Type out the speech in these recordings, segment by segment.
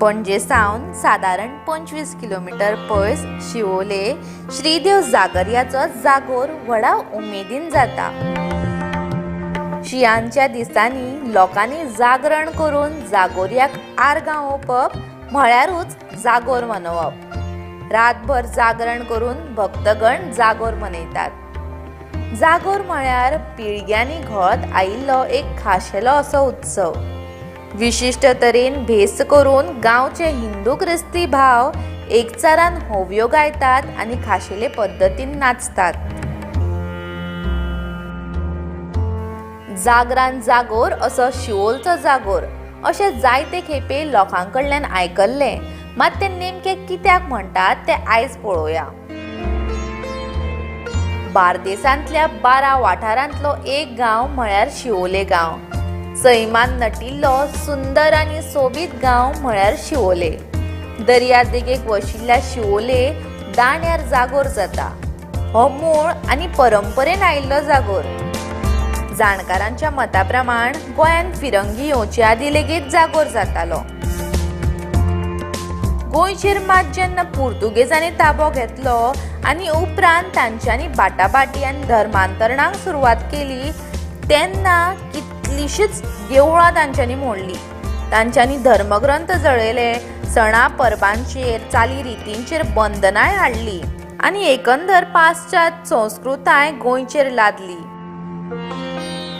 पणजे सावन साधारण 25 किलोमीटर पयस शिवोले श्रीदेव जागरयाचो जागोर व्हडा उमेदीन जाता। शियांच्या दिसांनी लोकांनी जागरण करून जागोरयाक आर्गां ओंपप म्हळ्यारूच जागोर मनोवप। रातभर जागरण करून भक्तगण जागोर मनयतात। जागोर म्हळ्यार पिळग्यांनी घोळत आयिल्लो एक खाशेलो असो उत्सव। विशिष्ट तरेन भेस करून गांवचे हिंदू क्रिस्ती भाव एकचारान होवयो गायतात आनी खाशेले पद्दतीन नाचतात। जागरान जागोर असो शिवोलचो जागोर अशें जायते खेपे लोकांकडल्यान आयकल्लें, मात ते नेमकें कित्याक म्हणटात तें आयज पळोवया। बार्देसांतल्या 12 वाठारांतलो एक गांव म्हळ्यार शिवोले गांव। सैमान नटिल्लो सुंदर आनी सोबीत गांव म्हळ्यार शिवोले। दर्या देगेक वशिल्ल्या शिवोले दांड्यार जागोर जाता। हो मूळ आनी परंपरेन आयिल्लो जागोर। जाणकारांच्या मता प्रमाण गोंयांत फिरंगी येवचे आदीं लेगीत जागोर जातालो। गोंयचेर मात जेन्ना पुर्तुगेजांनी ताबो घेतलो आनी उपरांत तांच्यांनी बाटाबाटयान धर्मांतरणाक सुरवात केली, तेन्ना कितलींशींच देवळां तांच्यांनी मोडलीं। तांच्यांनी धर्मग्रंथ जळयले, सणा परबांचेर चाली रितींचेर बंधनाय हाडली आनी एकंदर पाश्चात्य संस्कृताय गोंयचेर लादली।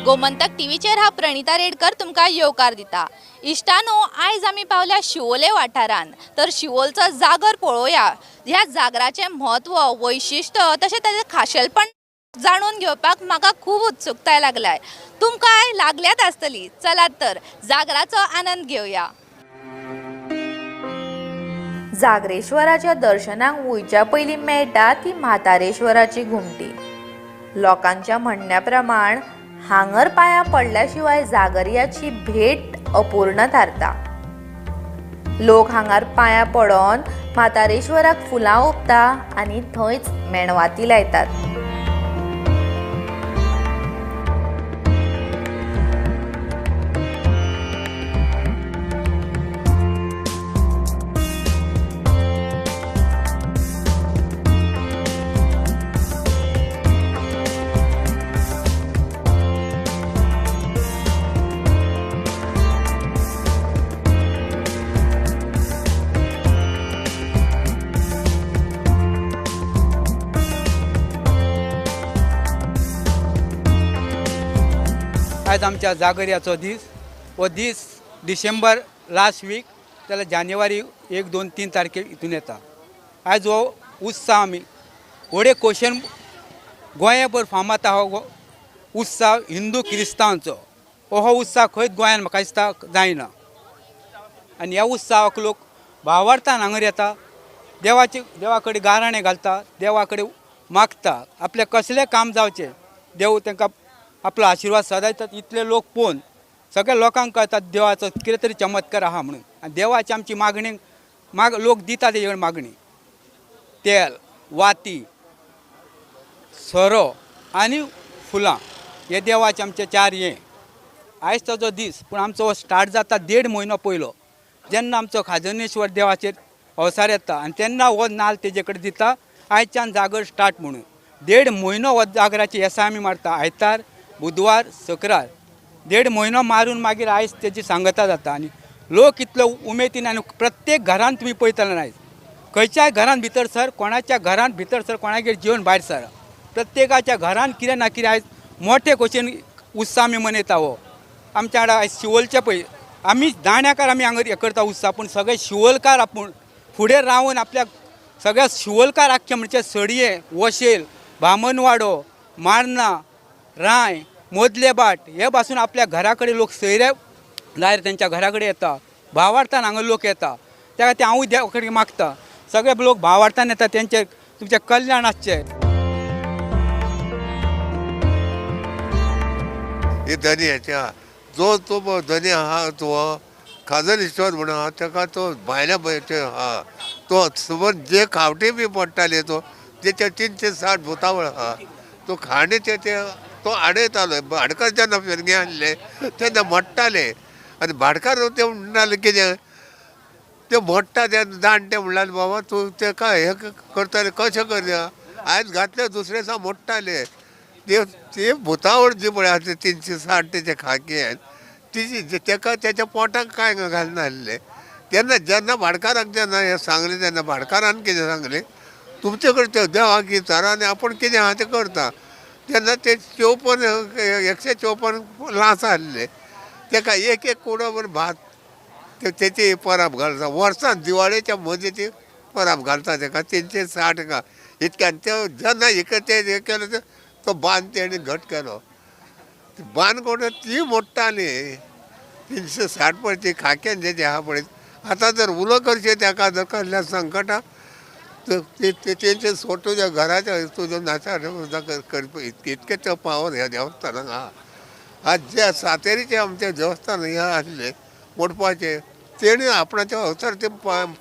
गोमंतक टीव्हीचेर हा प्रणिता रेडकर तुमकां येवकार दिता। इश्टानो, आयज आमी पावल्या शिवोले वाठारांत, तर शिवोलचो जागर पळोवया। ह्या जागराचें म्हत्व, वैशिश्ट्य तशें ताचें खाशेलपण जाणून घेवपाक म्हाका खूब उत्सुकताय लागल्या। तुमकांय लागल्यात आसतली। चलात तर जागराचो आनंद घेवया। जागरेश्वराच्या दर्शनाक वयच्या पयलीं मेळटा ती म्हातारेश्वराची घुमटी। लोकांच्या म्हणण्या प्रमाण हांगर पांयां पडल्या शिवाय जागरयाची भेट अपूर्ण थारता। लोक हांगार पांयां पडोन म्हातारेश्वराक फुलां ओंपता आनी थंयच मेणवाती लायतात। आज आमच्या जागरयाचो दीस, हो दीस डिसेंबर लास्ट वीक जाल्यार जानेवारी 1, 2, 3 तारखेक हितून येता। आयज हो उत्सव आमी व्हडे खोशेन गोंयभर फामाद आहा। हो उत्सव हिंदू क्रिस्तांवांचो। हो उत्सव खंयच गोंयांत म्हाका दिसता जायना। आनी ह्या उत्सवाक लोक भावार्थान हांगर येता, देवा कडेन गाराणें घालता, देवा कडेन मागता आपलें कसलें काम जावचें, देव तांकां आपलो आशिर्वाद सदां दितात। इतले लोक पळोवन सगळ्या लोकांक कळटा देवाचो कितें तरी चमत्कार आहा म्हणून। आनी देवाची आमची मागणी लोक दिता तेजे कडेन मागणी, तेल, वाती, सोरो आनी फुलां, हे देवाचे आमचे 4 हे। आयज ताचो दीस, पूण आमचो स्टार्ट जाता 1.5 म्हयनो पयलो, जेन्ना आमचो खाजनेश्वर देवाचेर अवसार येता आनी तेन्ना हो नाल्ल तेजे कडेन दिता। आयच्यान जागर स्टार्ट म्हणून 1.5 म्हयनो हो जागराची येसाय आमी मारता। आयतार, बुधवार, शुक्रार 1.5 म्हयनो मारून मागीर आयज तेजी सांगता जाता। आनी लोक इतलो उमेदीन, आनी प्रत्येक घरांत तुमी पळयतले आयज खंयच्याय घरांत भितर सर, कोणाच्या घरांत भितर सर, कोणागेर जेवन भायर सर, प्रत्येकाच्या घरांत कितें ना कितें आयज मोठे खोशेन उत्सव आमी मनयता। हो आमच्या वांगडा आयज शिवोलचे पळय, आमी दांड्याकार आमी हांगर हे करता उत्सव, पूण सगळे शिवोलकार आपूण फुडें रावन आपल्याक सगळ्या शिवोलकार आख्खे म्हणजे सडये, वशेल, बामणवाडो, मार्ना, राय, मोदले बाट हे पासून आपल्या घरा कडेन लोक सयरे लायर तेंच्या घरा कडेन येता। भावार्थान हांगा लोक येता, त्या खातीर हांवूय देवा कडेन मागता सगळे लोक भावार्थान येता, तेंचे तुमचें कल्याण आसचें। हे धनी जो तो धनी आहा तो खाजनेश्वर म्हणून आहा, ताका तो भायल्या आहा तो समोर जे खावटे बी पडटाले तो तेच्या 360 भुतावळ आहा, तो खाणेचे तो आडयतालो। भाडकार जेन्ना फिरगे आसले तेन्ना मोडटाले, आनी भाडकार ते म्हणटाले कितें ते मोडटा ते जाणटे म्हणल्यार बाबा तूं तेका हे करतले कशें करया आयज घातले दुसरे दिसा मोडटाले ते भुतावळ जी पळय आसा 360 तेचे खाकी आहेत तिची तेका त्याच्या पोटाक काय घालना आसले तेन्ना जेन्ना भाटकाराक जेन्ना हे सांगलें तेन्ना भाटकारान कितें सांगलें तुमचे कडचे देवाक विचारा आनी आपूण कितें आहा तें करता तेन्ना ते 154 लांस आहले तेका एक कुडोभर भात तेची परब घालता वर्सान दिवाळेच्या मदीं ती परब घालता तेका 360 का इतक्यान ते जेन्ना ते हे केलो तो बांद तेणी घट केलो बांद कोण ती मोडटाली 360 पळय ती खाक्यान जे आहा पळय आतां जर उलो करचें तेका जर कसल्या संकटाक तेंचे तुज्या घराच्या तुजो नाचार करपी इतके तो पावर ह्या देवस्थानाक आहा आज जे सातेरीचे आमचे देवस्थान हे आसले मोडपाचे तेणी आपणाचे अवसर ते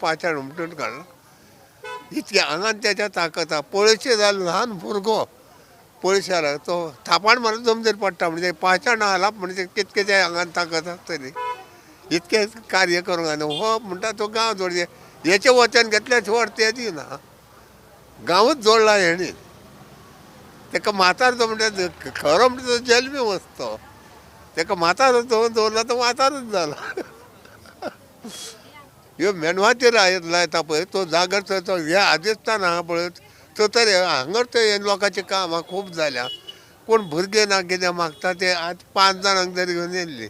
पाचाड उमटून काडला इतके आंगान त्याच्या ताकद आहा पळयशे जालो ल्हान भुरगो पळयशार तो थापाण मारून जमनीर पडटा म्हणजे पाचाड हालप म्हणजे कितके ते आंगान ताकद आसतली इतके कार्य करूंक आनी हो म्हणटा तो गांव जोडचे हेचे वचन घेतल्या व्हड ते दिना गांवूच जोडला हेणी तेका म्हातार तो म्हणटा खरो म्हणटा तो जल्मी वचतो तेका म्हातार दवरला तो म्हातारूच जाला ह्यो मेनवाचेर लायता पळय तो जागर तो हे आदेस्तान आहा पळय तो तरी हांगर ते लोकांचें काम खूब जाल्या कोण भुरगे ना कितें मागता ते आज 5 जाणांक तरी घेवन येयल्ली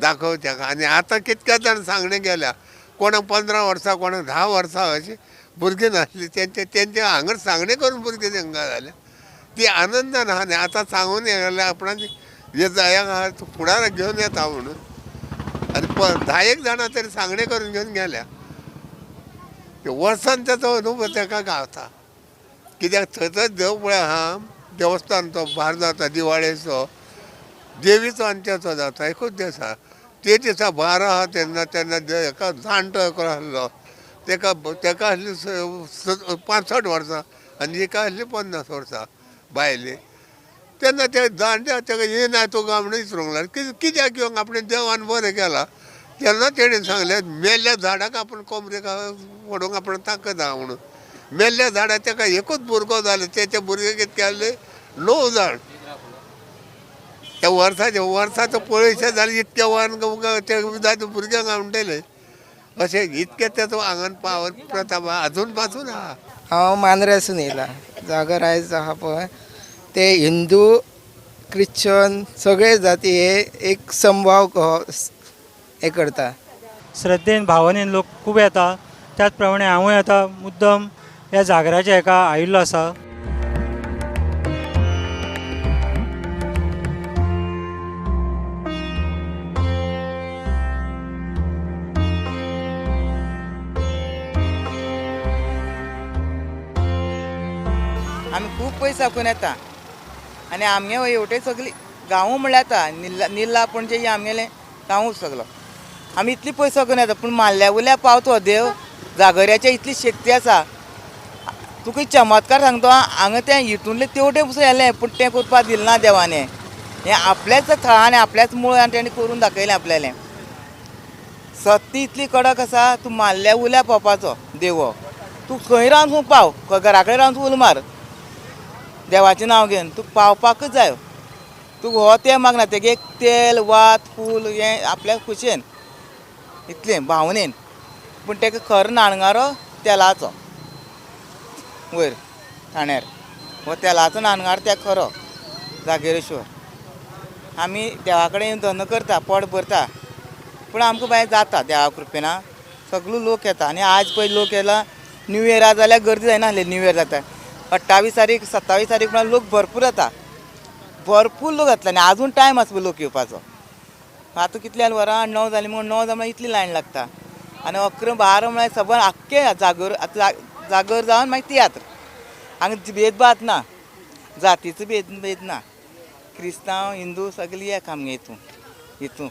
दाखोवच्याक आनी आतां कितके जाण सांगणें गेल्या कोणाक 15 वर्सां कोणाक 10 वर्सां अशी भुरगीं नासली तेंचे हांगर सांगणें करून भुरगीं तांकां जाल्या ती आनंदान आहा न्ही आतां सांगून हे जाल्यार आपणाक हे जायाक फुडाराक घेवन येता म्हणून आनी 10 जाणां तरी सांगणें करून घेवन गेल्या वर्सान तो अनुभव ताका गावता कित्याक थंय देव पळय आहा देवस्थान तो भार जाता दिवाळेचो देवीचो आनी तेचो जाता एकूच दीस आहा ते दिसा भार आहा तेन्ना एका जाणटो एकलो आसलो तेका आसली 65 वर्सां आनी एका आसली 50 वर्सां बायले तेन्ना ते जाणटे तेका येना तो गांव म्हणून विचारूंक लागलो कित्याक येवंक आपणें देवान बरें केलां तेन्ना तेणें सांगलें मेल्ल्या झाडाक आपूण कोमरेक व्हडोवंक आपण ताकद आहा म्हणून मेल्ल्या झाडाक तेका एकूच भुरगो जालो तेचे भुरगे कितें केल्ले 9 जाण त्या वर्साचो पळयशे जाल्यार इतके वन ते भुरग्यांक म्हणटले अशें इतके तेचो हांगान पावर प्रताप आजून पासून आहा हांव मांद्रेसून येयला जागर आयज आहा पळय ते हिंदू क्रिश्चन सगळे जाती हे एक समभाव हे करता श्रद्धेन भावनेन लोक खूब येता त्याच प्रमाणे हांवूय आतां मुद्दम ह्या जागराच्या हेका आयिल्लो आसा आमी खूब पयस साकून येता आनी आमगे हेवटे सगळी गांव म्हणल्यार येता निल्ला पणजे ही आमगेलें गांवूच सगलो आमी इतली पयस साकून येता पूण मारल्या वयल्या पावतो देव जागऱ्याचे इतली शक्ती आसा तुका चमत्कार सांगतो हांगा तें हितूंतले तेवटे पसून येलें पूण तें करपाक दिलें ना देवाने हें आपल्याच थळान आपल्याच मुळान तेणें करून दाखयलें आपल्यालें सत्य इतली कडक आसा तूं मारल्या वयल्या पावपाचो देव तूं खंय रावन तूं पाव घरा कडेन रावन तूं उलो मार देवाचें नांव घेवन तूं पावपाकच जाय तूं हो तें मागना तेगे एक तेल वात फूल हें आपल्या खुशेन इतलें भावनेन पूण तेका खरो नाणगारो तेलाचो वयर ठाण्यार हो तेलाचो नाणगार तेका खरो जागेरेश्वर आमी देवा कडेन धन करता पोट भरता पूण आमकां बाय जाता देवा कृपेना सगळो लोक येता आनी आज पळय लोक येयला न्यू इयरा जाल्यार गर्दी जायना आसली न्यू इयर जाता 28 तारीख 27 तारीख म्हळ्यार लोक भरपूर येता भरपूर लोक येतले आनी आजून टायम आसा लोक येवपाचो आतां कितल्या वरां 9 जालीं म्हणून 9 जाल्यार इतली लायन लागता आनी 11 12 म्हळ्यार सबंद आख्खे जागर जावन मागीर तियात्र हांगा भेदभाव ना जातीचो भेद ना क्रिस्तांव हिंदू सगळीं एक आमगे हितून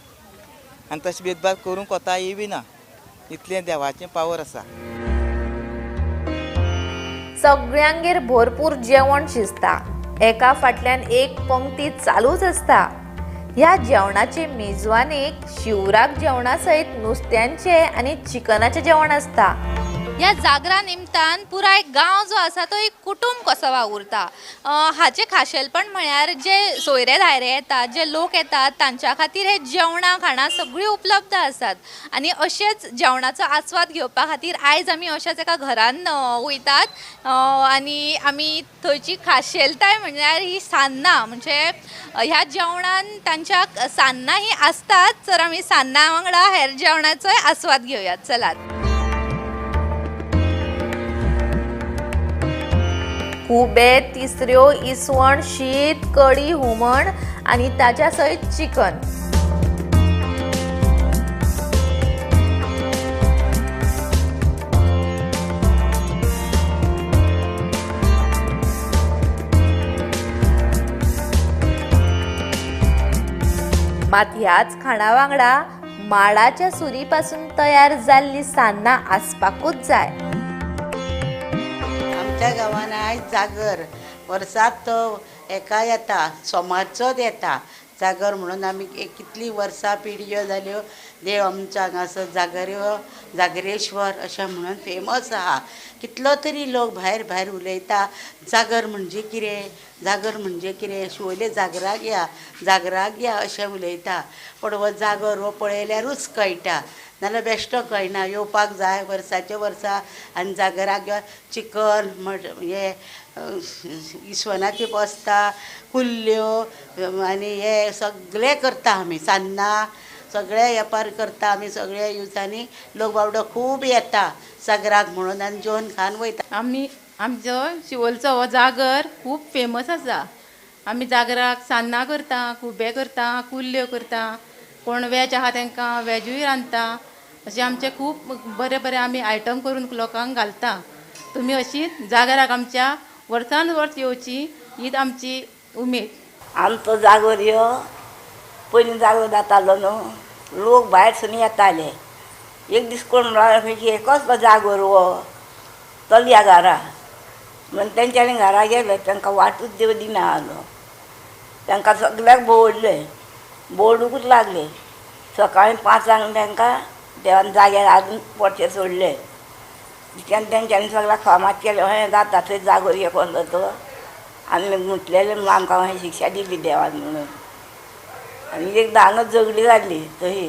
आनी तशें भेदभाव करूंक कोताय बी ना इतलें देवाचें पावर आसा सगळ्यांगेर भरपूर जेवण शिजता एका फाटल्यान एक पंक्ती चालूच आसता ह्या जेवणाचे मेजवानीक शिवराक जेवणा सयत नुस्त्यांचे आणि चिकनाचे जेवण असता। ह्या जागरा निमतान पुराय गांव जो आसा तो एक कुटुंब कसो वावुरता। हाचे खाशेलपण म्हळ्यार जे सोयरे धायरे येतात, जे लोक येतात तांच्या खातीर हे जेवणां खाणां सगळीं उपलब्ध आसात आनी अशेंच जेवणाचो आस्वाद घेवपा खातीर आयज आमी अशाच एका घरान वयतात आनी आमी थंयची खाशेलताय म्हळ्यार ही सान्नां, म्हणजे ह्या जेवणान तांच्या सान्नां ही आसतात, तर आमी सान्नां वांगडा हेर जेवणाचोय आस्वाद घेवयात। चलात। खुबे, तिसऱ्यो, इसवण, शीत, कडी, हुमण आणि ताच्या सयत चिकन। मात ह्याच खाणा वांगडा माडाच्या सुरीपासून तयार जाल्ली सान्नां आसपाकूच जाय। आमच्या गांवांत आयज जागर वर्साक तो एका येता, सोमारचोच येता जागर म्हणून आमी कितलीं वर्सां पिळग्यो जाल्यो देव आमच्या हांगासर जागरेश्वर अशें म्हणून फेमस आहा। कितलो तरी लोक भायर भायर उलयता जागर म्हणजे कितें, जागर म्हणजे कितें, शिवोले जागराक या अशें उलयता, पण हो जागर हो पळयल्यारूच कळटा, नाल्यार बेश्टो कळना। येवपाक जाय वर्साचे वर्सा आनी जागराक चिकन हे इसवणाची पोस्तां, कुल्ल्यो आनी हे सगळे करता आमी, सान्नां सगळे वेपार करता आमी, सगळे दिवसांनी लोक बावडो खूब येता जागराक म्हणून आनी जेवन खावन वयता। आमचो शिवोलचो हो जागर खूब फेमस आसा। आमी जागराक सान्नां करता, खुबे करता, कुल्ल्यो करता, कोण वॅज आहा तांकां वॅजूय रांदता, अशें आमचे खूब बरे बरे आमी आयटम करून लोकांक घालता। तुमी अशीच जागराक आमच्या वर्सान वर्स येवची हीच आमची उमेद। आमचो जागोर यो पयलीं जागो जातालो न्हू, लोक भायरसून येताले। एक दीस कोण म्हणल्यार कसलो जागोर हो चलया घरा म्हणून तेंच्यांनी घरा गेले, तांकां वाटूच देव दिना आलो, तांकां सगळ्याक भोंवडले, भोंवडूंकूच लागले। सकाळीं 5 तांकां देवान जाग्यार हाडून पोरचे सोडले। तेंच्यांनी सगळ्याक फामाद केले, हें जाता थंय जागोर यो कसलो तो, आमी म्हटलेलें म्हणून आमकां अशें शिक्षा दिली देवान म्हणून। आनी एकदां हांगा झगडी जाल्ली थंय,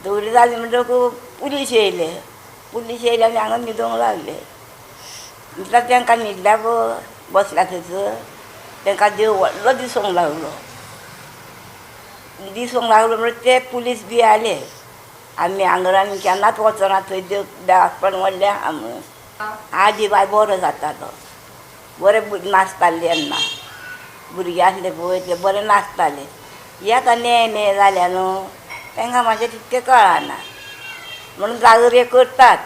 झगडी जाली म्हणटकूच पुलीस येयले आनी हांगा न्हिदोंक लागले। म्हटल्यार तांकां न्हिदल्या बसल्या थंयसर, तांकां देव व्हडलो दिसूंक लागलो म्हणजे ते पुलीस बी आले। आमी आंगरांनी केन्नाच वचना थंय देवाक पण व्हडलें आहा म्हणून। आजी बाय बरो जातालो, बरे नाचताले तेन्ना, भुरगे आसले पळय ते बरे नाचताले। येता ने जाल्या न्हू, तांकां म्हाजें तितकें कळना म्हणून जागोर करतात।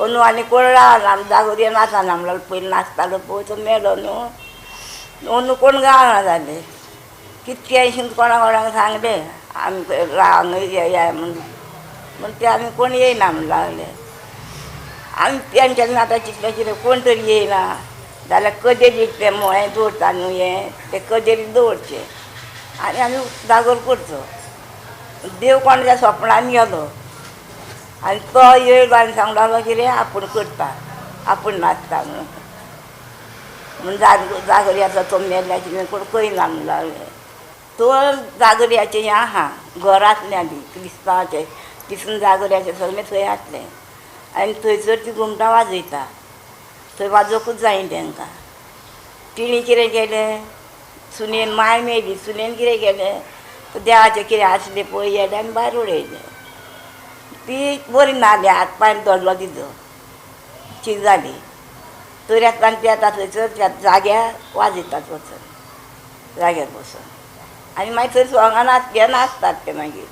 अंदू आनी कोण रावना, जागोर नाचना म्हणल्यार पयलीं नाचतालो पळय तो मेलो न्हू, अंदू कोण गावना जाले। कितके अशें कोणाक सांगलें आमी हांगा या म्हणून ते आमी कोण येयना म्हणून लागले। आमी तेंच्यांनी आतां चिंतलें कितें कोण तरी येयना जाल्यार कदेलीक तें हें दवरता न्हू, हें ते कदेलीक दवरचें आनी आमी जागोर करचो। देव कोणाच्या स्वप्नान गेलो आनी तो येयलो आनी सांगूंक लागलो कितें आपूण करता, आपूण नाचता म्हणून जागोर तो मेल्ल्याचें कोण करिना म्हणून लागलें। तो जागोऱ्याचें हें आहा घरांतल्यान बी क्रिस्तांवाचें तिसून जागोऱ्याचें सगळें थंय आसलें आनी थंयसर ती घुमटां वाजयता, थंय वाजोवंकूच जाय तांकां। तिणी कितें केलें, सुनेन माय मेली, सुनेन कितें केलें देवाचें कितें आसलें पळय येलें आनी भायर उडयलें। ती बरी नाली, हात पांय धरलो तिजो, शीक जाली, तरी आसतना ती आतां थंयसर त्या जाग्यार वाजयतात वचून जाग्यार बसून आनी मागीर थंय सोंगां नाचतात ते मागीर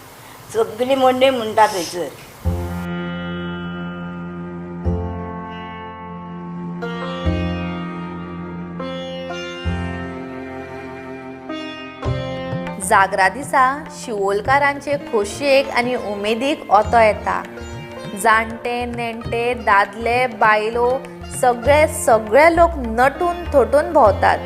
सगळी मंडळी म्हणटा थंयसर। जागरा दिसा शिवोलकारांचे खोशयेक आनी उमेदीक ओतो येता। जाणटे नेणटे दादले बायलो सगळे लोक नटून थटून भोंवतात।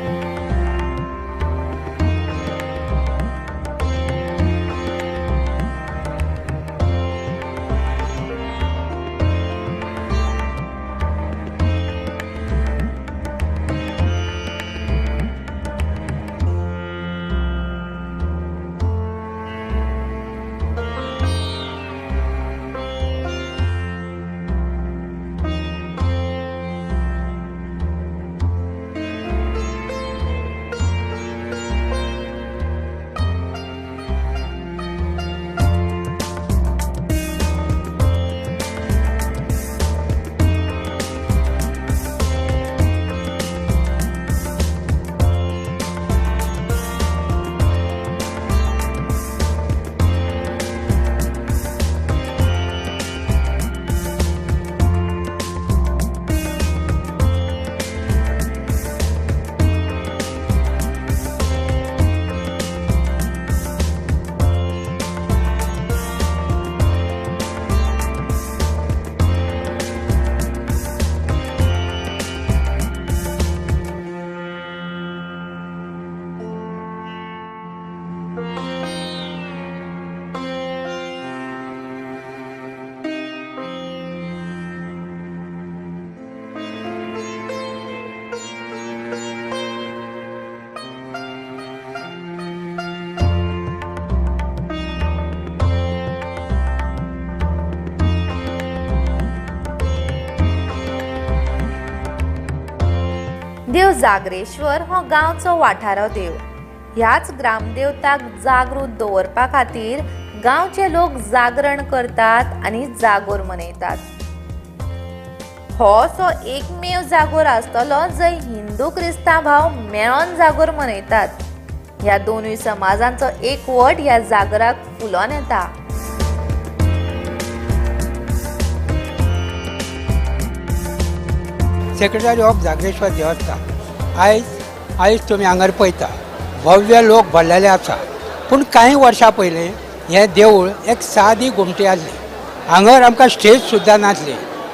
देव जागरेश्वर हो गांवचो वाठारो देव. ह्याच ग्रामदेवताक जागृत दवरपा खातीर गांवचे लोक जागरण करतात आनी जागोर मनयतात. हो असो एकमेव जागोर आसतलो जंय हिंदू क्रिस्तांव भाव मेळोन जागोर मनयतात. ह्या दोनूय समाजांचो एकवट ह्या जागराक फुलोन येता. सेक्रेटरी ऑफ जागरेश्वर देवस्थान आयज तुमी हांगर पळयता भव्य लोक भरलेले आसा. पूण कांय वर्सां पयलीं हें देवूळ एक सादी घुमटी आसली. हांगर आमकां स्टेज सुद्दां नासली.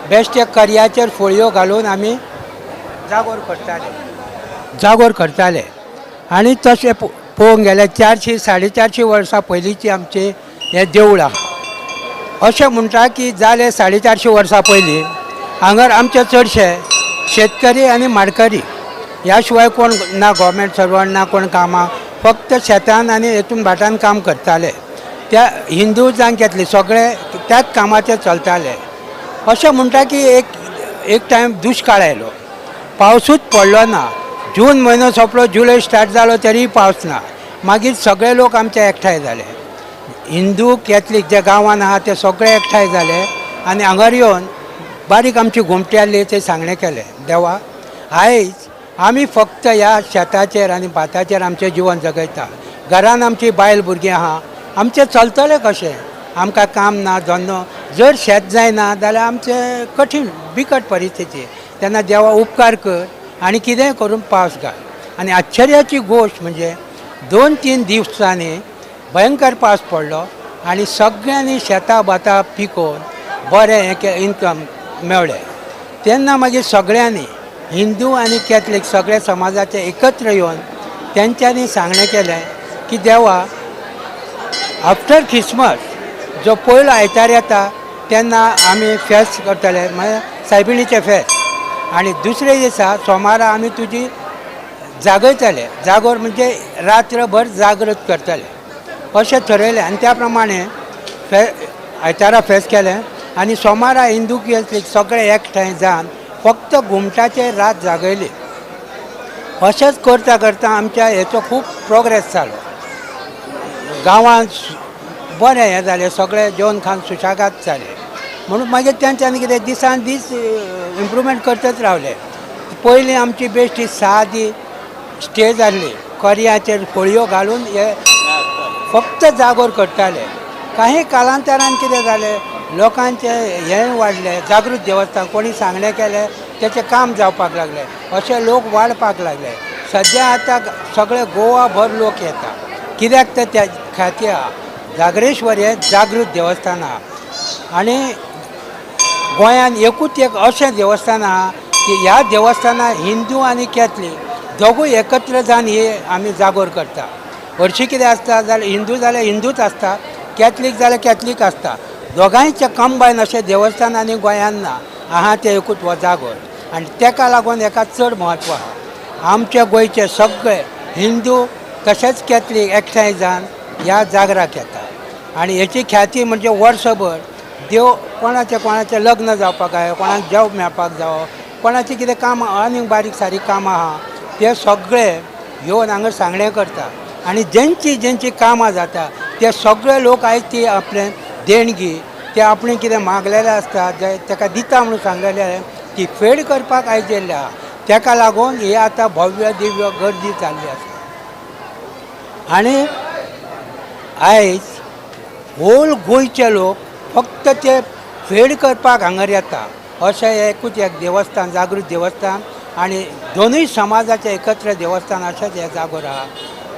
बेश्टे करयाचेर फळयो घालून आमी जागोर करताले आनी तशें पळोवंक गेल्यार 400-450 वर्सां पयलींची आमचें हें देवूळ आसा. अशें म्हणटा की जाले 450 वर्सां पयलीं हांगर आमचे चडशे शेतकरी आनी माडकरी, ह्या शिवाय कोण ना गव्हर्मेंट सर्वंट ना कोण कामां, फक्त शेतान आनी हेतून भाटान काम करताले. त्या हिंदू जावं कॅथलीक सगळे त्याच कामाचेर चलताले. अशें म्हणटा की एक टायम दुश्काळ आयलो, पावसूच पडलो ना. जून म्हयनो सोंपलो, जुलय स्टार्ट जालो तरीय पावस ना. मागीर सगळे लोक आमचे एकठांय जाले. हिंदू कॅथलीक जे गांवांत आहा ते सगळे एकठांय जाले आनी हांगर येवन बारीक आमची घुमटी आसली ते सांगणें केलें, देवा आयज आमी फक्त ह्या शेताचेर आनी भाताचेर आमचें जिवन जगयता. घरान आमची बायल भुरगीं आहा, आमचें चलतलें कशें? आमकां काम ना, धंदो. जर शेत जायना जाल्यार आमचें कठीण बिकट परिस्थिती. तेन्ना देवा उपकार कर आनी कितेंय करून पावस घाल. आनी आश्चर्याची गोश्ट म्हणजे 2-3 दिवसांनी भयंकर पावस पडलो आनी सगळ्यांनी शेतां भातां पिकोवन बरें इन्कम मेळ्ळें. तेन्ना मागीर सगळ्यांनी हिंदू आनी कॅथलीक सगळे समाजाचे एकत्र येवन तेंच्यांनी सांगणें केलें की देवा आफ्टर क्रिसमस जो पयलो आयतार येता तेन्ना आमी फेस्त करतले, म्हळ्यार सायबिणीचें फेस्त. आनी दुसरे दिसा सोमारा आमी तुजी जागयतले. जागोर म्हणजे रात्रभर जागृत करतले अशें थरयलें. आनी त्या प्रमाणे आयतारा फेस्त केलें आनी सोमारा हिंदू कॅथलीक सगळे एकठांय जावन फक्त घुमटाचेर रात जागयली. अशेंच करता करता आमच्या हेचो खूब प्रोग्रेस जालो. गांवांत बरें हें जालें, सगळे जेवण खावन सुशागाद जाले. म्हणून मागीर तेंच्यांनी कितें दिसान दीस इम्प्रूवमेंट करतच रावले. पयलीं आमची बेश्टी सादी स्टेज आसली, करयाचेर फळयो घालून हे फक्त जागोर करताले. काही कालांतरान कितें जालें, लोकांचें हें वाडलें, जागृत देवस्थान कोणी सांगणें केलें तेचें काम जावपाक लागलें. अशे लोक वाडपाक लागले. सद्या आतां सगळे गोवा भर लोक येता. कित्याक तर त्या खातीर जागरेश्वर हें जागृत देवस्थान आहा. आनी गोंयांत एकूच एक अशें देवस्थान आहा की ह्या देवस्थानाक हिंदू आनी कॅथलीक दोगूय एकत्र जावन हे आमी जागोर करता. हरशीं कितें आसता जाल्यार हिंदू जाल्यार हिंदूच आसता, कॅथलीक जाल्यार कॅथलीक आसता. दोगांयचे कंबायन अशें देवस्थान आनी गोंयांत ना. आहा ते एकूच हो जागोर आनी तेका लागून हेका चड म्हत्व आहा. आमचे गोंयचे सगळे हिंदू तशेंच कॅथलीक एकठांय जावन ह्या जागराक येता. आनी हेची ख्याती म्हणजे वर्सभर देव कोणाचें लग्न जावपाक जाय, कोणाक जॉब मेळपाक जावो, कोणाचें कितें काम आनी बारीक सारीक कामां आहा ते सगळे येवन हांगा सांगणें करता. आनी जेंची कामां जाता ते सगळे लोक आयज ती आपले देणगी ते आपणें कितें मागलेलें आसता जे ताका दिता म्हणून सांगलेलें ती फेड करपाक आयज येयल्ले आहा. ताका लागून हे आतां भव्य दिव्य गर्दी जाल्ली आसा. आनी आयज होल गोंयचे लोक फक्त ते फेड करपाक हांगर येता. अशें एकूच एक देवस्थान, जागृत देवस्थान आनी दोनूय समाजाचें एकत्र देवस्थान अशेंच हें जागोर आहा.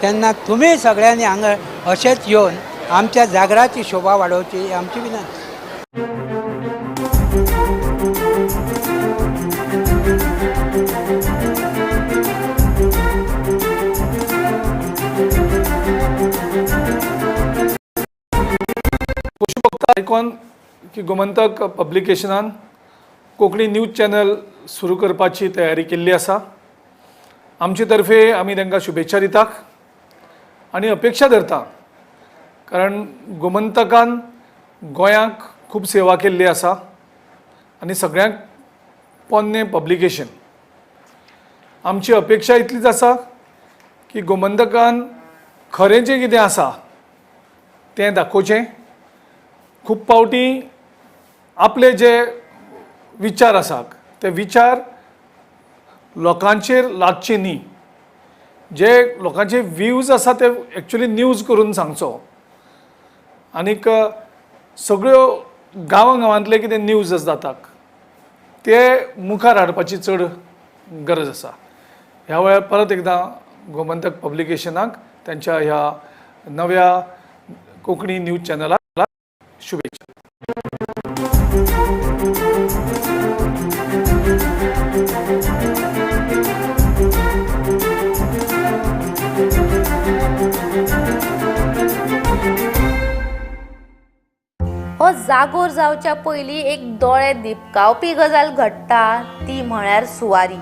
तेन्ना तुमी सगळ्यांनी हांगा अशेंच येवन आमच्या जागराची शोभा वाडोवची ही आमची विनंती. आयकॉन की गोमंतक पब्लिकेशनान कोंकणी न्यूज चॅनल सुरू करपाची तयारी केल्ली आसा. आमचे तर्फे आमी तांकां शुभेच्छा दितात आनी अपेक्षा धरता, कारण गोमंतकान गोंयांक खूब सेवा केल्ली आसा आनी सगळ्यांक पोन्नें पब्लिकेशन. आमची अपेक्षा इतलीच आसा की गोमंतकान खरें जें कितें आसा तें दाखोवचें. खूब पावटी आपले जे विचार आसात ते विचार लोकांचेर लादचे न्ही. जे लोकांचे व्ह्यूज आसा ते एक्चुली न्यूज करून सांगचो. आनीक सगळ्यो गांवांतले कितें न्यूज जातात ते मुखार हाडपाची चड गरज आसा. ह्या वेळार परत एकदां गोमंतक पब्लिकेशनाक त्यांच्या ह्या नव्या कोंकणी न्यूज चॅनलाक शुभेच्छा. हो जागोर जावच्या पयलीं एक दोळे दिपकावपी गजाल घडटा ती म्हळ्यार सुवारी.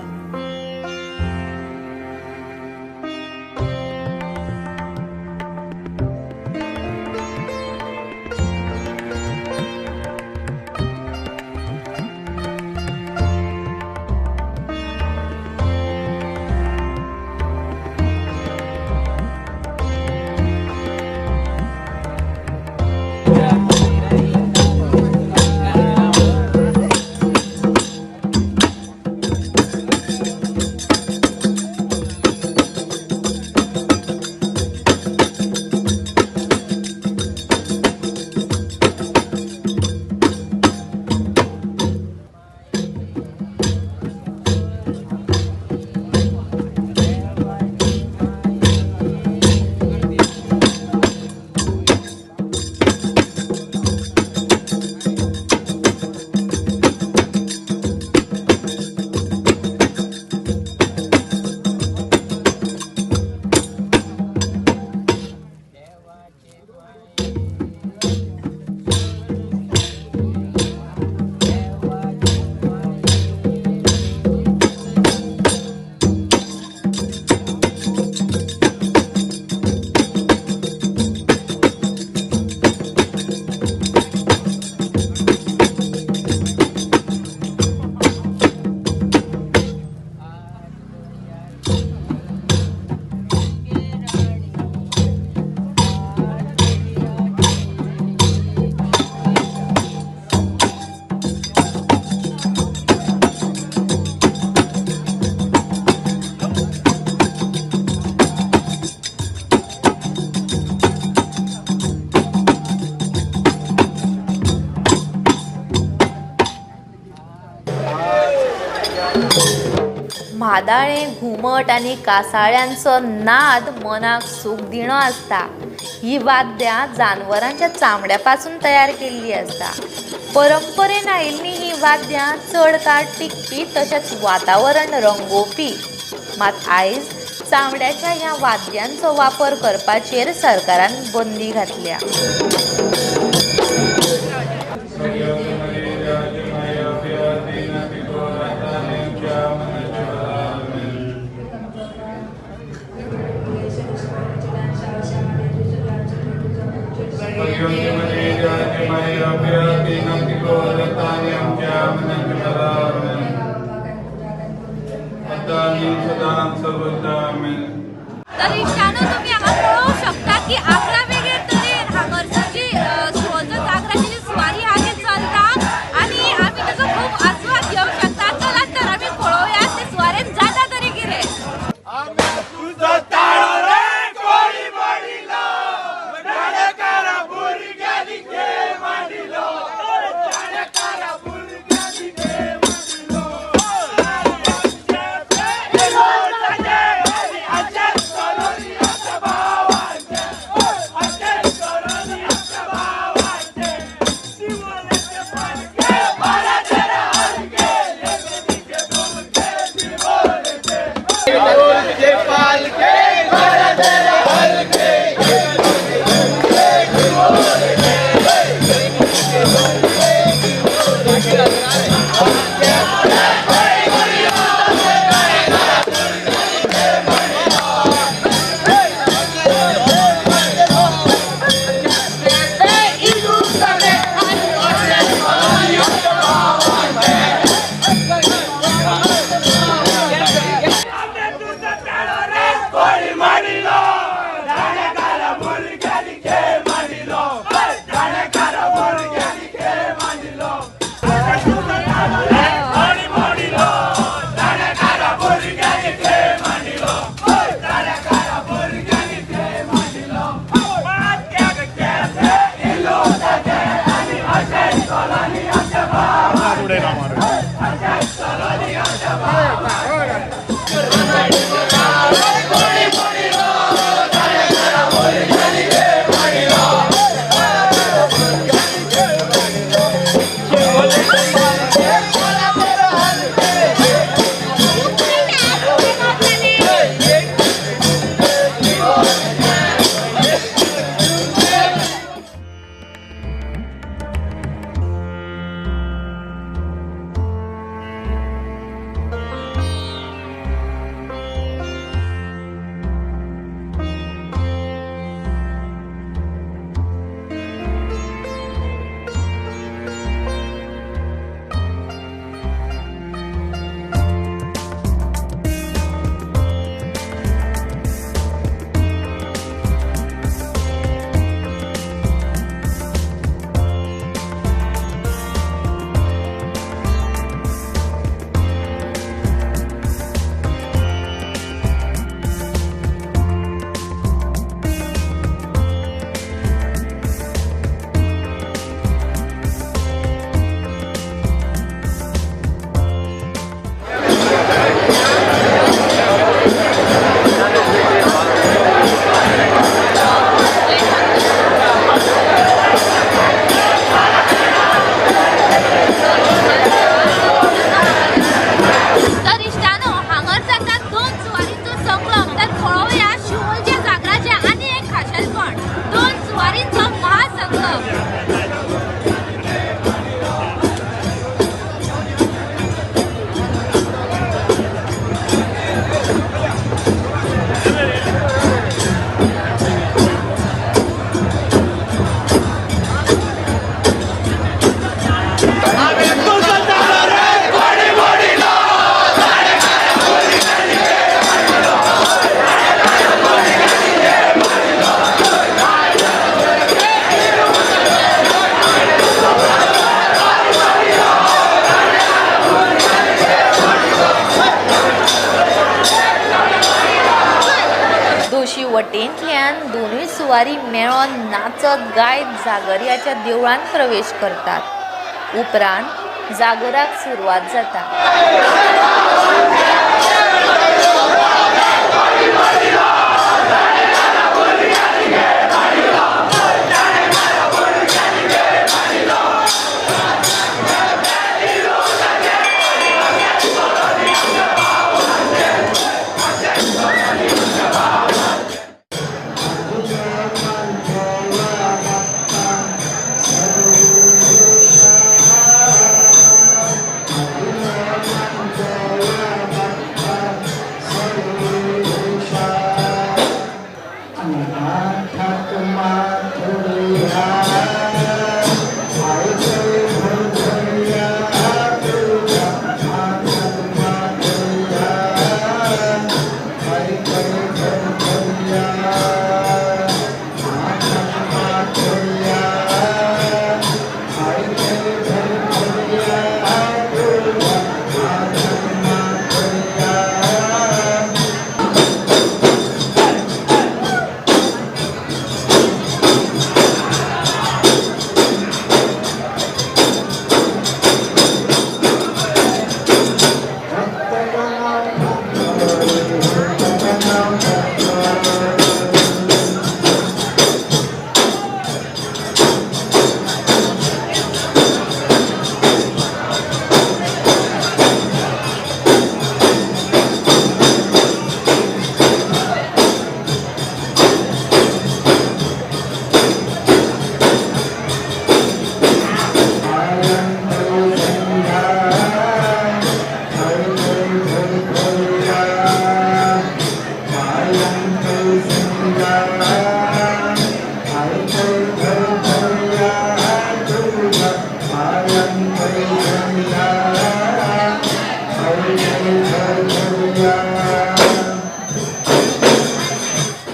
म्हादाळे घुमट आनी कासाळ्यांचो नाद मनाक सूख दिणो आसता. ही वाद्यां जानवरांच्या चामड्या पासून तयार केल्ली आसता. परंपरेन आयिल्लीं ही वाद्यां चड काळ टिकपी तशेंच वातावरण रंगोवपी. मात आयज चामड्याच्या ह्या वाद्यांचो वापर करपाचेर सरकारान बंदी घातल्या. तर इश्टानो तुम्ही हांगा पळोवंक शकता की आपल्या वेगळे तरेन हांगरची जी सुवारी मेळोन नाचत गायत जागरयाच्या देवळांत प्रवेश करतात. उपरांत जागराक सुरवात जाता.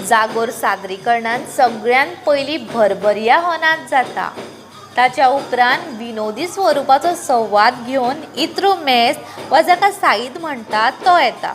जागोर सादरीकरणांत सगळ्यांत पयलीं भरभरया हो नाच जाता. ताच्या उपरांत विनोदी स्वरुपाचो संवाद घेवन इत्रो मेस्त वा जाका साईद म्हणटात तो येता.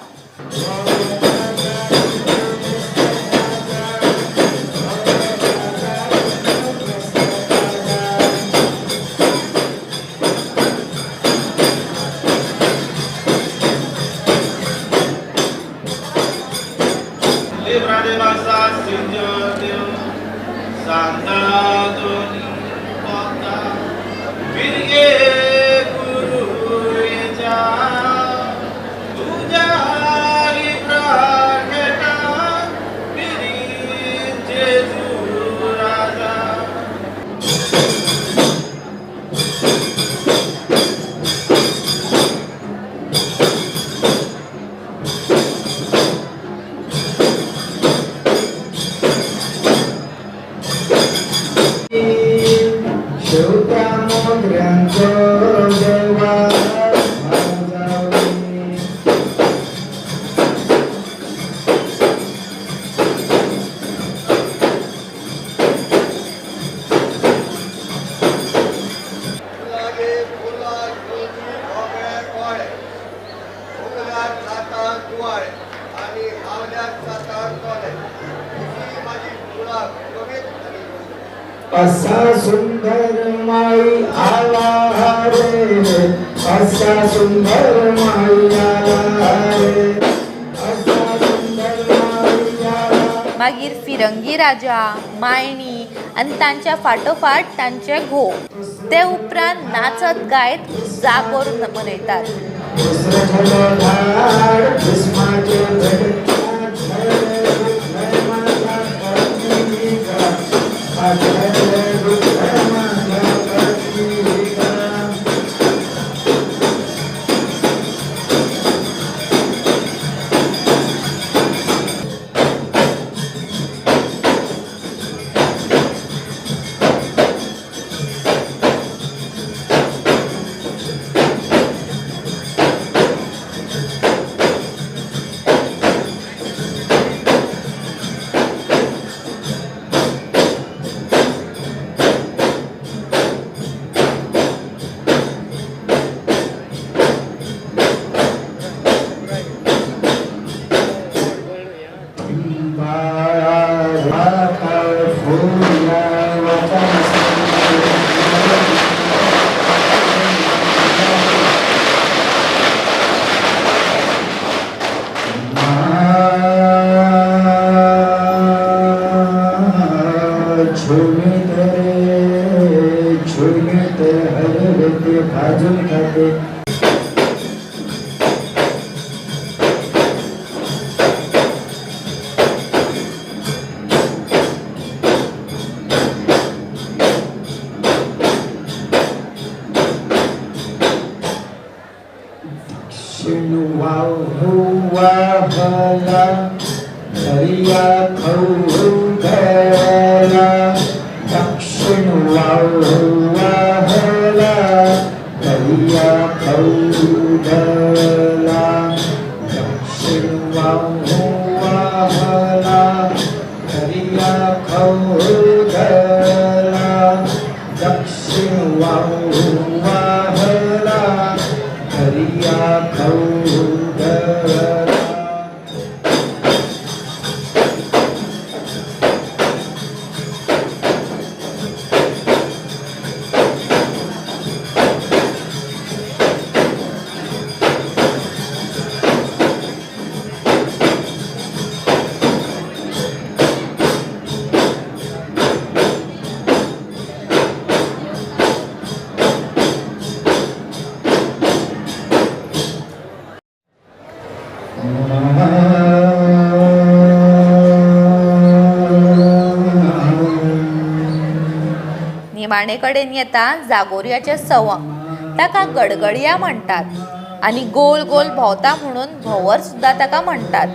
असा सुंदर माई आला रे, असा सुंदर माई आला रे, असा सुंदर माई आला. मागीर फिरंगी राजा, मायणी आनी तांच्या फाटोफाट तांचे घोव. ते उपरांत नाचत गायत जागोर मनयतात. भाजून खाते. वाहला दरिया खौघला दक्षिण वाहला दरिया खौघला दक्षिण वाहला दरिया खौघला दक्षिण वाहला दरिया खौघला. निमाणे कडेन येता जागोरयाचे सवंग, ताका गडगडया म्हणटात आनी गोल गोल भोंवता म्हणून भोंवर सुद्दां ताका म्हणटात.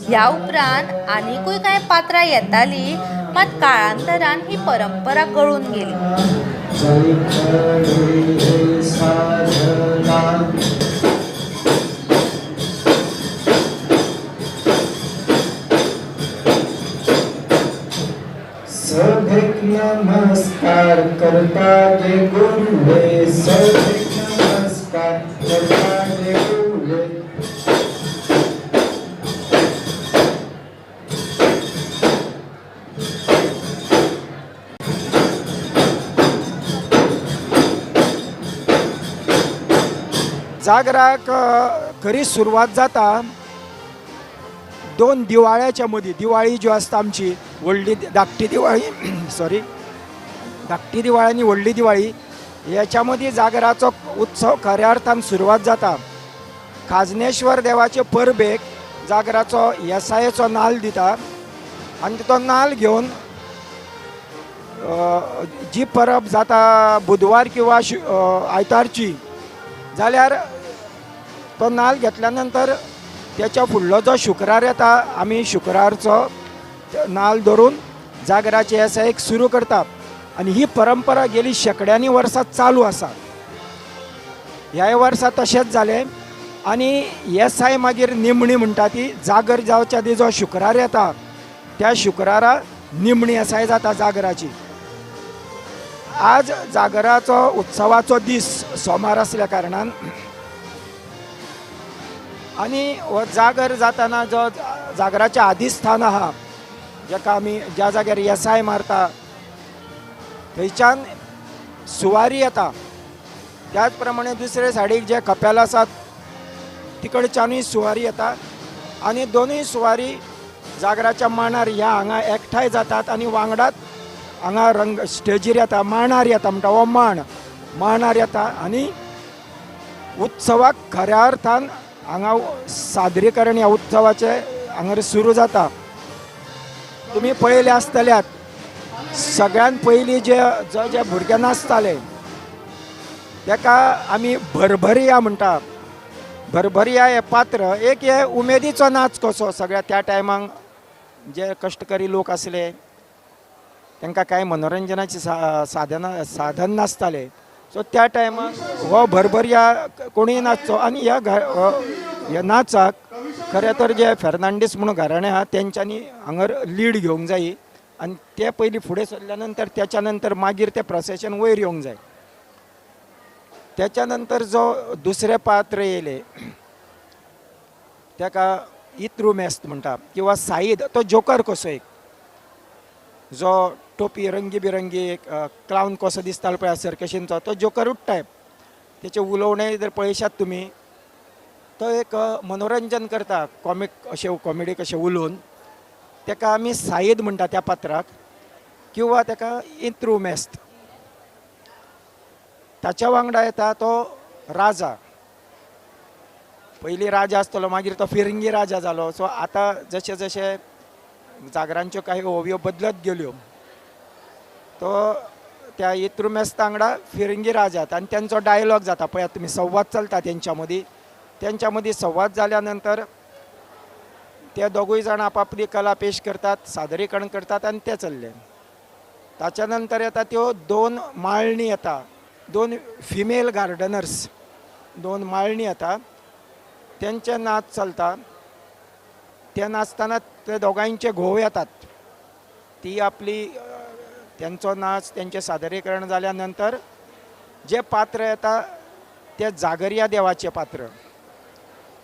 ह्या उपरांत आनीकूय कांय पात्रां येतालीं, मात काळांतरान ही परंपरा गळून गेली. सभेक नमस्कार करता जे गुरुवे, सभेक नमस्कार करता जे गुरुवे. जागराक खरी सुरवात जाता दोन दिवाळ्याच्या मदीं. दिवाळी ज्यो आसता आमची व्हडली धाकटी दिवाळी धाकटी दिवाळी आनी व्हडली दिवाळी, ह्याच्या मदीं जागराचो उत्सव खऱ्या अर्थान सुरवात जाता. खाजनेश्वर देवाचे परबेक जागराचो येसायेचो नाल्ल दिता आनी तो नाल्ल घेवन जी परब जाता बुधवार किंवा आयतारची, जाल्यार तो नाल्ल घेतल्या नंतर त्याच्या फुडलो जो शुक्रार येता, आमी शुक्रारचो नाल्ल धरून जागराचे येसायेक सुरू करतात. आनी ही परंपरा गेली शेकड्यांनी वर्सां चालू आसा. ह्या वर्सा तशेंच जालें आनी येसाय मागीर निमणी म्हणटा ती जागर जावच्या दी जो शुक्रार येता त्या शुक्रारा निमणी येसाय जाता जागराची. आज जागराचो उत्सवाचो दीस सोमार आसल्या कारणान आनी हो जागर जाताना जो जागराचें आदिस्थान आहा, जाका आमी ज्या जाग्यार येसाय मारता, थंयच्यान सुवारी येता. त्याच प्रमाणे दुसरे सायडीक जे कपेल आसात तिकडच्यानूय सुवारी येता आनी दोनूय सुवारी जागराच्या मांडार ह्या हांगा एकठांय जातात आनी वांगडाच हांगा रंग स्टेजीर येता, मांडार येता म्हणटा हो मांडार येता आनी उत्सवाक खऱ्या अर्थान हांगा सादरीकरण ह्या उत्सवाचे हांगर सुरू जाता. तुमी पळयले आसतल्यात सगळ्यान पयलीं जे भुरगे नाचताले ताका आमी भरभरिया म्हणटा. भरभरिया हे पात्र एक हे उमेदीचो नाच कसो. सगळ्या त्या टायमाक जे कश्टकरी लोक आसले तांकां कांय मनोरंजनाची साधन नासताले, सो त्या टायमार हो भरभरिया कोणूय नाचचो. आनी ह्या नाचाक खरें तर जे फेर्नांडीस म्हणून घराणें आहा तेंच्यांनी हांगर लीड घेवंक जायी आनी ते पयलीं फुडें सरल्या नंतर त्याच्या नंतर मागीर ते प्रोसेशन वयर येवंक जाय. त्याच्या नंतर जो दुसरे पात्र येयले ताका इत्रुमेस्त म्हणटा किंवा साईद, तो जोकर कसो एक, जो टोपी रंगी बिरंगी क्लावन कसो दिसतालो पळय सर्कशींचो, तो जोकरूच टायप. तेचे उलोवणें जर पळयशात तुमी, तो एक मनोरंजन करता कॉमीक अशें कॉमेडी कशें उलोवन. ताका आमी साईद म्हणटा त्या पात्राक किंवा ताका इत्रुमेस्त. ताच्या वांगडा येता तो राजा. पयलीं राजा आसतलो, मागीर तो फिरंगी राजा जालो. सो आतां जशे जशे जागरांच्यो काही ओवयो बदलत गेल्यो, तो त्या इत्रुमेस्ता वांगडा फिरंगी राजात आनी तेंचो डायलॉग जाता पळयात तुमी, संवाद चलता तेंच्या मदीं संवाद जाल्या नंतर ते दोगूय जाण आपापली कला पेश करतात, सादरीकरण करतात आनी ते चल्ले. ताच्या नंतर येता त्यो 2 माळणी येता, 2 फिमेल गार्डनर्स, 2 माळणी येता, तेंचे नाच चलता. ते नाचतना ते दोगांयचे घोव येतात. ती आपली त्यांचो नाच, तेंचें सादरीकरण जाल्या नंतर जे पात्र येता ते जागरिया देवाचें पात्र.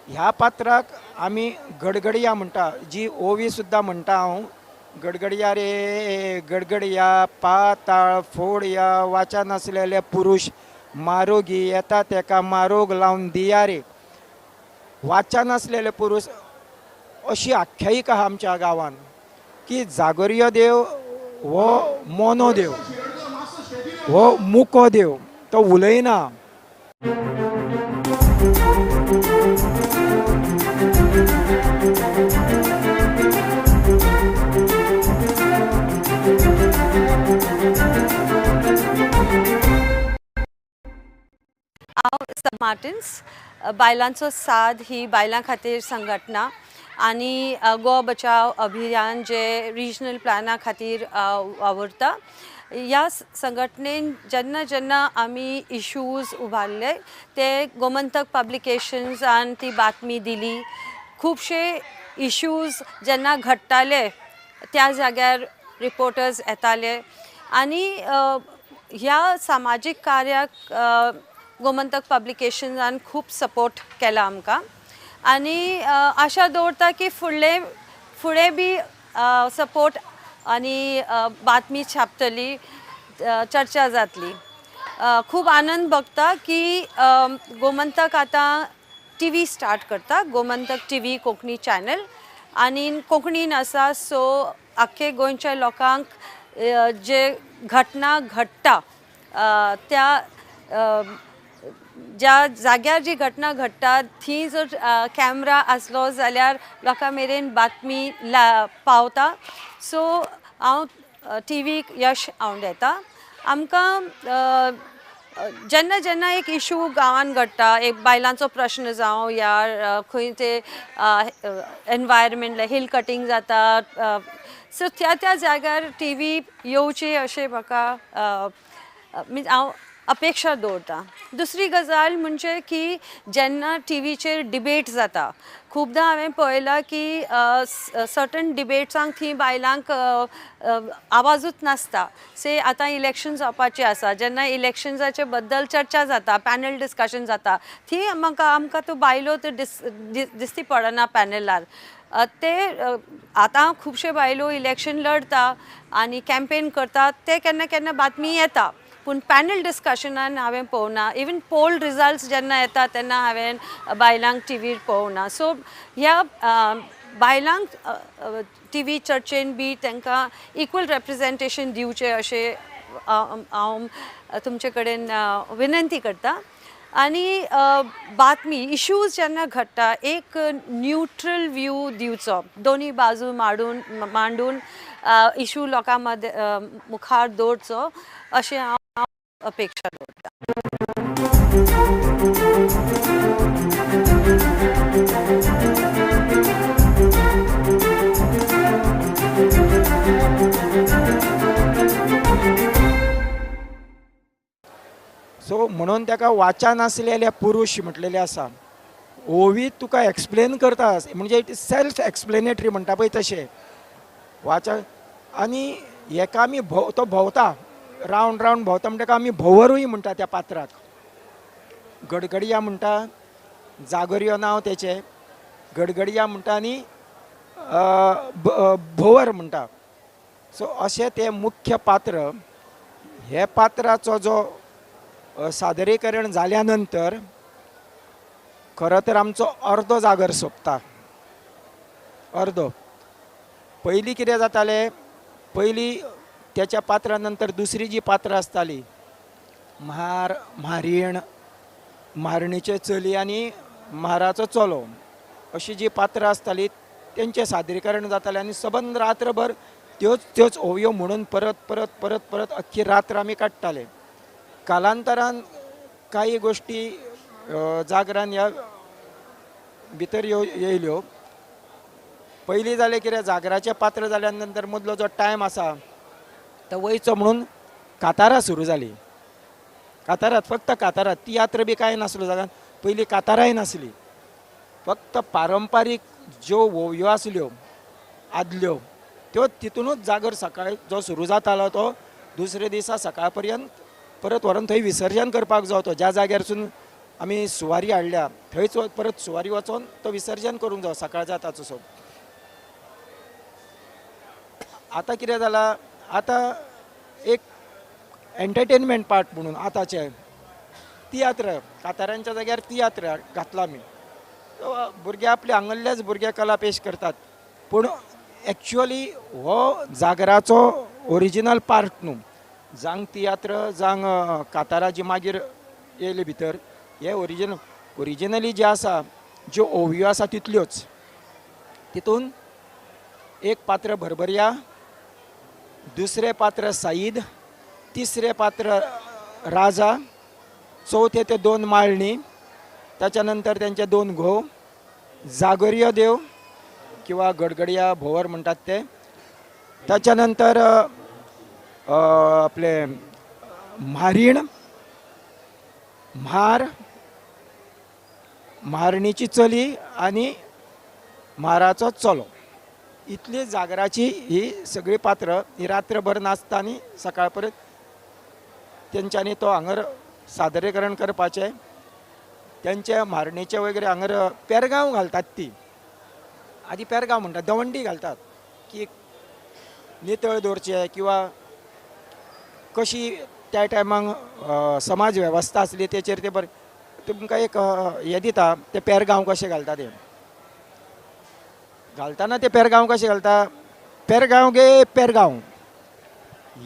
ह्या पात्राक आमी गडगडिया म्हणटा, जी ओवी सुद्दां म्हणटा हांव. गडगडिया रे गडगडिया, पाताळ फोडया, वाचा नासलेले पुरुष मारोगी, येता तेका मारोग लावन दिया रे. वाचा नासलेले पुरुष अशी आख्यायिका आहा आमच्या गांवांत की जागरियो देव हो मोनो देव, हो मुको देव, तो उलयना. सब मार्टिन्स बायलांचो साद ही बायलां खातीर संघटना आनी गो बचाव अभियान जे रिजनल प्लॅना खातीर वावरता. ह्या संघटनेन जेन्ना जेन्ना आमी इश्यूज उबारले ते गोमंतक पब्लिकेशन्सान ती बातमी दिली. खुबशे इश्यूज जेन्ना घडटाले त्या जाग्यार रिपोर्टर्स येताले आनी ह्या सामाजीक कार्याक गोमंतक पब्लिकेशन्सान खूब सपोर्ट केला आमकां आनी आशा दवरता की फुडें बी सपोर्ट आनी बातमी छापतली, चर्चा जातली. खूब आनंद भोगता की गोमंतक आतां TV स्टार्ट करता, गोमंतक TV कोंकणी चॅनल आनी कोंकणीन आसा. सो आख्खे गोंयच्या लोकांक जे घटना घडटा त्या ज्या जाग्यार जी घटना घडटा थी जर कॅमेरा आसलो जाल्यार लोकां मेरेन बातमी पावता. सो हांव टीव्हीक यश हांव येता. आमकां जेन्ना जेन्ना एक इशू गांवांत घडटा, एक बायलांचो प्रश्न जावं या खंय ते एनवायरमेंट हिल कटींग जाता, सो त्या जाग्यार TV येवची अशें म्हाका हांव अपेक्षा दवरता. दुसरी गजाल म्हणजे की जेन्ना TVचेर डिबेट जाता, खुबदां हांवें पळयलां की सर्टन डिबेट्सांक थी बायलांक आवाजूच नासता. से आतां इलेक्शन जावपाचें आसा, जेन्ना इलेक्शन्साचे बद्दल चर्चा जाता, पॅनल डिस्कशन जाता, थी आमकां तो बायलो तो दिसती पडना पॅनलार. ते आतां खुबशे बायलो इलेक्शन लढता आनी कॅम्पेन करतात, ते केन्ना केन्ना बातमी येता, पूण पॅनल डिस्कशनान हांवें पळोवना. इवन पोल रिजल्ट्स जेन्ना येता तेन्ना हांवें बायलांक टीव्हीर पळोवना. सो ह्या बायलांक TV चर्चेन बी तांकां इक्वल रेप्रेजेंटेशन दिवचें अशें हांव तुमचे कडेन विनंती करता. आनी बातमी इश्यूज जेन्ना घडटा एक न्यूट्रल व्यू दिवचो, दोनी बाजू मांडून इश्यू लोकां मुखार दवरचो अशें हांव अपेक्षा दवरता. सो म्हणून ताका वाचा नासलेले पुरुष म्हटलेले आसा. ओवी तुका एक्सप्लेन करता म्हणजे इट इज सेल्फ एक्सप्लेनेटरी म्हणटा पळय तशें वाचा. आनी हेका आमी तो भोंवता, रावंड भोंवता म्हणटा आमी भोंवरूय म्हणटा त्या पात्राक. गडगडिया म्हणटा, जागरियो नांव तेचें, गडगडिया म्हणटा आनी भोवर म्हणटा. सो अशें तें मुख्य पात्र. हे पात्राचो जो सादरीकरण जाल्या नंतर खरो तर आमचो अर्दो जागर सोंपता. अर्दो. पयलीं कितें जातालें, पयलीं त्याच्या पात्रा नंतर दुसरी जी पात्रां आसताली म्हार म्हारीण म्हारणीचे चली आनी म्हाराचो चलो अशी जी पात्रां आसतालीं तेंचें सादरीकरण जातालें आनी सबंद रात्रभर त्योच ओवयो म्हणून परत परत परत परत अख्खी रात्र आमी काडटाले. कालांतरान काही गोश्टी जागरान ह्या भितर येयल्यो. पयलीं जालें कितें, जागराचें पात्र जाल्या नंतर मदलो जो टायम आसा तो वयचो म्हणून कातारां सुरू जालीं. कातारात, फक्त कातारात, तियात्र बी कांय नासलो जागान. पयलीं कातारांय नासलीं, फक्त पारंपारीक ज्यो ओवयो आसल्यो आदल्यो त्यो तितूनच जागर सकाळी जो सुरू जातालो तो दुसरे दिसा सकाळ पर्यंत परत व्हरून थंय विसर्जन करपाक जाय तो. ज्या जाग्यारसून आमी सुवारी हाडल्या थंयच परत सुवारी वचोन तो विसर्जन करूंक जाय सकाळ जाता तसो. आतां कितें जालां, आतां एक एंटरटेनमेंट पार्ट म्हणून आतांचे तियात्र, कातारांच्या जाग्यार तियात्र घातला आमी. भुरगे आपले हांगल्लेच भुरगे कला पेश करतात, पूण एक्चुअली हो जागराचो ओरिजिनल पार्ट न्हू. जांग तियात्र जांग कातारां जी मागीर येयले भितर, हे ओरिजिनली जे आसा ज्यो ओवयो आसा तितल्योच. तितून एक पात्र भरभरिया, दुसरें पात्र साईद, तिसरें पात्र राजा, चौथे ते 2 माळणी, त्याच्या नंतर त्यांचे 2 घोव, जागोरियो देव किंवा गडगडिया भोवर म्हणटात ते, त्याच्या नंतर आपले म्हारीण, म्हार, म्हारणीची चली आनी म्हाराचो चलो. इतली जागराची ही सगळी पात्र ही रात्रभर नाचता आनी सकाळ परत तेंच्यांनी तो हांगर सादरीकरण करपाचें. तेंचे म्हारणीचे वगैरे हांगर पेरगांव घालतात. ती आदी पेरगांव म्हणटात, दवंडी घालतात की नितळ दवरचे किंवा कशी त्या टायमाक समाज वेवस्था आसली तेचेर ते बरें तुमकां एक हें दिता. ते पेरगांव कशें घालता ते घालतना ते पेरगांव कशें घालता, पेरगांव गे पेरगांव,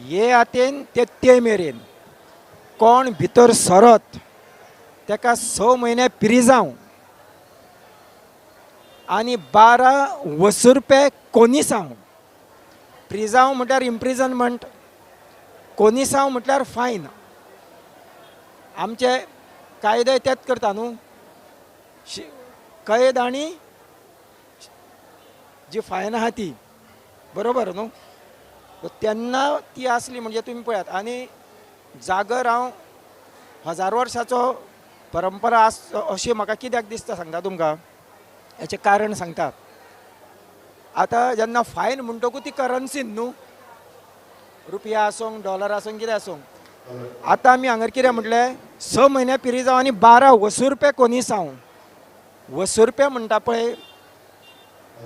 हे हातेन ते मेरेन कोण भितर सरत तेका 6 म्हयने पिरिजांव आनी 12 वसुरपे कोनिसांव. प्रिजांव म्हटल्यार इम्प्रिजनमेंट, कोनिसांव म्हटल्यार फायन. आमचे कायदे तेच करता न्हू, कैद आनी जी फायन आहा ती, बरोबर न्हू. तेन्ना ती आसली म्हणजे तुमी पळयात. आनी जागर हांव 1000 वर्साचो परंपरा अशी म्हाका कित्याक दिसता सांगता तुमकां, हेचें कारण सांगता. आतां जेन्ना फायन म्हणटकूच ती करन्सीन न्हू, रुपया आसूंक डॉलर आसूंक कितें आसूंक. आतां आमी हांगर कितें म्हटलें, 6 म्हयने पिरिजांव आनी 12 वसुरपे कोनिसांव. वसुरपे म्हणटा पळय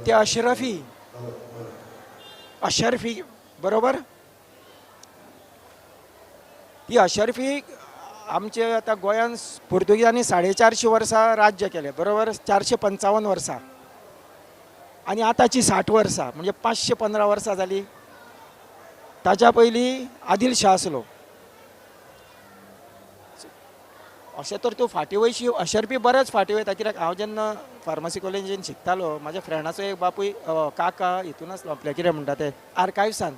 ते अशरफी बरोबर. ती अशरफी आमचे आतां गोंयांत पुर्तुगीजांनी 450 वर्सां राज्य केलें बरोबर, 455 वर्सां. आनी आतांची 60 वर्सां म्हणजे 515 वर्सां जालीं. ताच्या पयलीं आदिल शाह आसलो. अशें तर तूं फाटीं वयशी अशरफी बरेच फाटीं वयता. कित्याक हांव जेन्ना फार्मसी कॉलेजीन शिकतालो, म्हाज्या फ्रेंडाचो एक बापूय काका हितून आसलो आपल्या कितें म्हणटा ते आर्कायव्सान.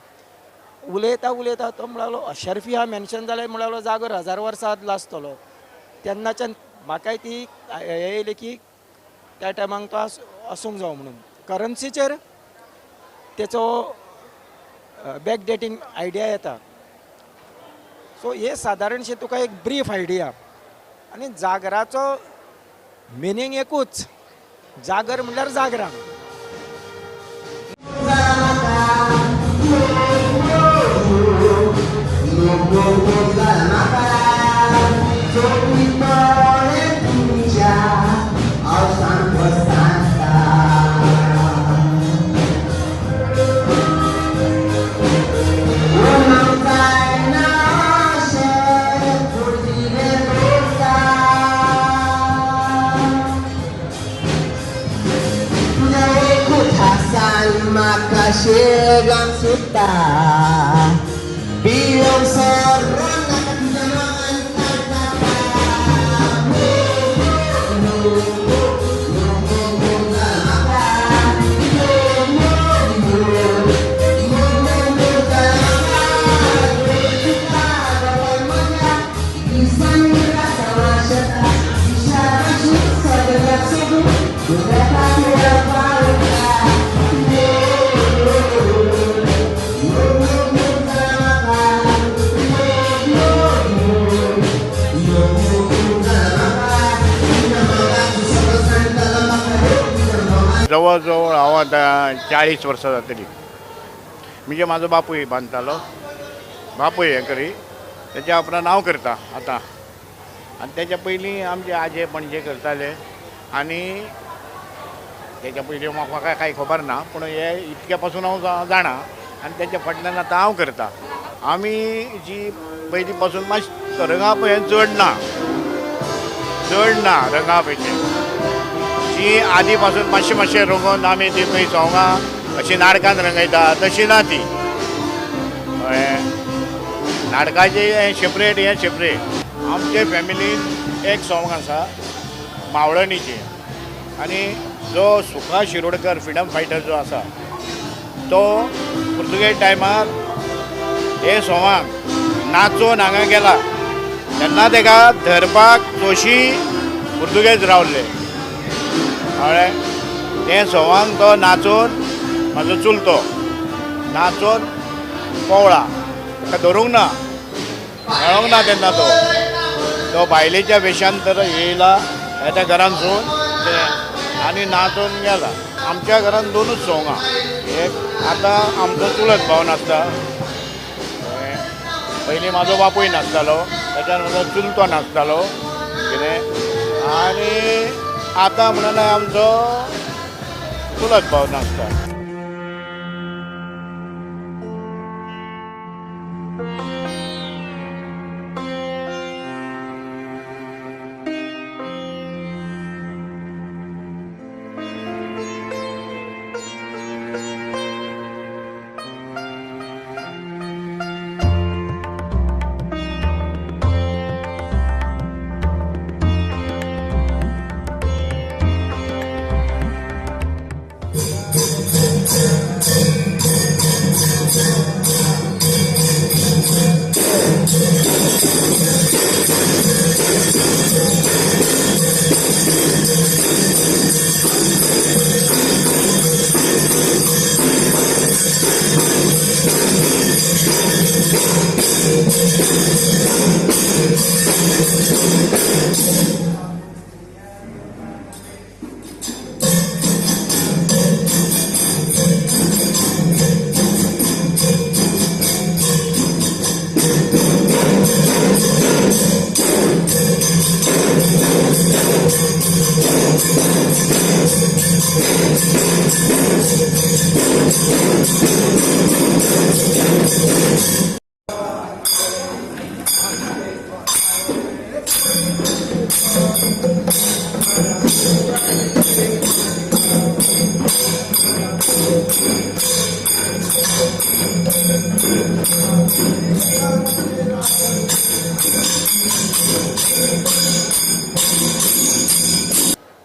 उलयता तो म्हणलो अशरफी हा मेन्शन जालें म्हणलो जागर 1000 वर्सां आदलो आसतलो. तेन्नाच्यान म्हाकाय ती येयली की त्या टायमाक तो आसूंक जावो म्हणून. करन्सीचेर तेचो बॅक डेटींग आयडिया येता. सो हे सादारणशें तुका एक ब्रीफ आयडिया. आनी जागराचो मिनींग एकूच, जागर म्हणल्यार Jagraon. Chegam suta, bilang sorong nak jangan जवळ जवळ हांव आतां 40 वर्सां जातली. म्हणजे म्हाजो बापूय बांदतालो, बापूय हें करी, तेच्या उपरांत हांव करता आतां. आनी तेच्या पयलीं आमचे आजे पणजे करताले. आनी तेच्या पयलीं म्हाका कांय खबर ना, पूण हे इतक्या पासून हांव जाणा. आनी तेच्या फाटल्यान आतां हांव करता. आमी जी पयलीं पासून मातशें रंगा पळय चड ना रंगा पयशे. जी आदी पासून मातशें रंगोवन आमी ती पळय सोंगां अशी नाटकांत रंगयता तशी ना ती. नाटकाचें हें सेपरेट. आमचे फॅमिलीन एक सॉंग आसा मावळणीचें. आनी जो सुखास शिरोडकर फ्रिडम फायटर जो आसा तो पुर्तुगेज टायमार हे सॉंगाक नाचोवन हांगा गेला तेन्ना ताका धरपाक चोशी पुर्तुगेज रावल्ले. कळ्ळें? तें सॉंगाक तो नाचोवन म्हाजो चुलतो नाचोवन पोवळा. ताका धरूंक ना, मेळोंक ना तेन्ना तो बायलेच्या वेशान तर येयला त्या घरांतसून आनी नाचोवन गेला. आमच्या घरान 2च सॉंगां. एक आतां आमचो चुलत भाव नाचता, पयलीं म्हाजो बापूय नाचतालो, तेच्यान म्हजो चुलतो नाचतालो कितें, आनी आतां म्हणून आमचो चुलत भाव नाचता.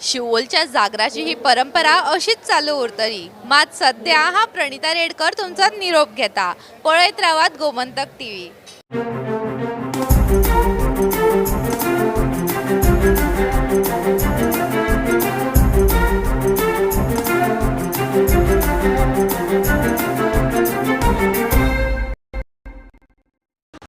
शिवोलच्या जागराची ही परंपरा अशीच चालू उरतली. मात सध्या हा प्रणिता रेडकर तुमचा निरोप घेता. पळयत रावात गोमंतक टीव्ही.